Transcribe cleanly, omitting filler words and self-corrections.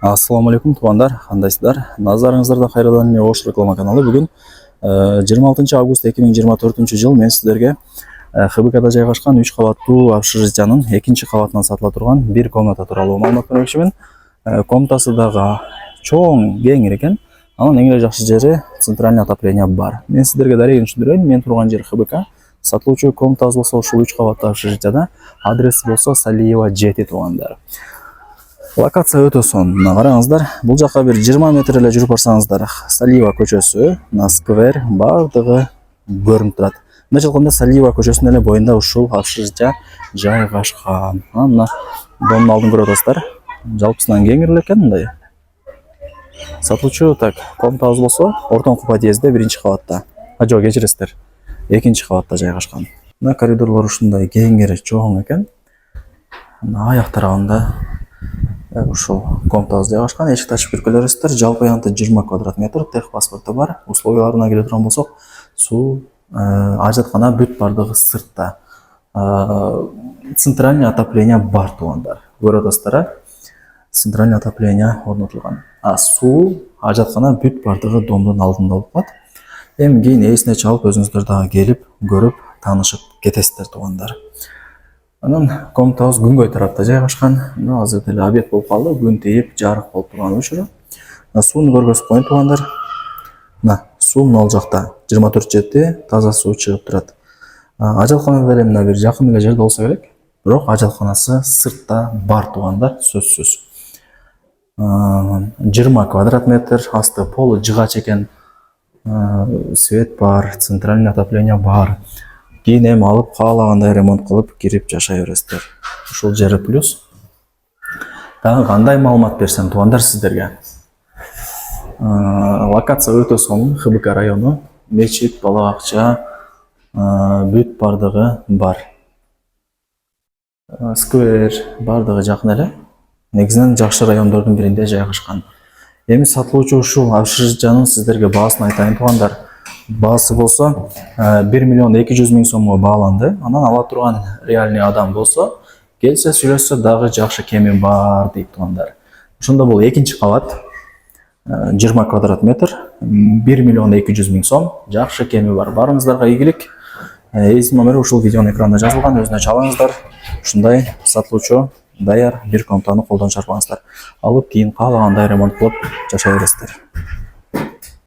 Ассаламу алейкум туугандар, кандайсыздар? Назарыңыздарда кайрадан Ош реклама каналы. Бүгүн 26 август 2024 жыл мен сиздерге ХБКда жайгашкан 3 кабаттуу общежитиянын 2 кабатынан сатыла турган бир комната тууралуу маалымат бермекчимин. Комнатасы дагы чоң, кеңир экен. Анын эң эле жакшы жери центральный отопление бар. Мен сиздерге дарегин түшүндүрөйүн. Мен турган жер ХБК. Сатылуучу комнатабыз болсо ушул 3 кабаттуу общежитияда. Адреси болсо Салиева 7 туугандар. Локация өтө сонун. Мына караңыздар, бул жака бир 20 метр эле жүрүп барсаңыздар, Салиева көчөсү, сквер бардыгы көрүнүп турат. Мындайча айтканда Салиева көчөсүнүн эле боюнда ушул общежитие жайгашкан. Мына доомдун алдын көрүп атасыздар. Жалпысынан кеңир эле экен мындай. Сатылуучу комнатабыз болсо Ортоңку подъездде 1-кабатта. Жок, кечиресиздер. 2-кабатта жайгашкан. Мына коридорлор ушундай кеңири чоң экен. Мына аяк тарабында ушул комнатабыз жайгашкан. Эшикти ачып кирип келесиздер. Жалпы аянты 20 квадрат метр, тех паспорту бар. Условияларына келе турган болсок, суу, аждаткана бүт бардыгы сыртта. Центральный отопление бар туугандар. Көрүп атасыздар, центральный отопление орнотулган. Суу, аждаткана бүт бардыгы домдун алдында болуп калат. Эми кийин эсине чалып өзүңүздөр дагы келип, көрүп, таанышып кетесиздер туугандар. Анан комнатабыз күнгөй тарапта жайгашкан. Мына азыр деле обед болуп калды, күн тийип, жарык болуп турган учуру. Сууну көргөзүп коеюн туугандар. Мына суу мына жакта 24/7 таза суу чыгып турат. Ажалкана деле мына бир жакын эле жерде болсо керек, бирок ажалканасы сыртта бар туугандар, сөзсүз. 20 квадрат метр, асты полу жыгач экен. Свет бар, центральный отопление бар. Кийин эми алып каалагандай ремонт кылып кирип жашай бересиздер. Ушул жери плюс. Дагы кандай маалымат берсем туугандар сиздерге? Локация өтө сонун, ХБК району, мечит, бала бакча, бүт бардыгы бар. Сквер бардыгы жакын эле. Негизинен жакшы райондордун биринде жайгашкан. Эми сатылуучу ушул общежитиянын сиздерге баасын айтайын туугандар. Баасы болсо 1.200.000 сомго бааланды. Анан ала турган реальный адам болсо, келсе сүйлөшсө дагы жакшы кеми бар дейт туугандар. Ошондо бул 2-кабат, 20 квадрат метр, 1.200.000 сом, жакшы кеми бар. Барыңыздарга ийгилик. Эсим номери ушул видеонун экранында жазылган, өзүнө чалыңыздар. Ушундай сатылуучу даяр бир комнатаны колдон чарпаңыздар. Алып кийин каалагандай ремонт кылып жашай бересиздер.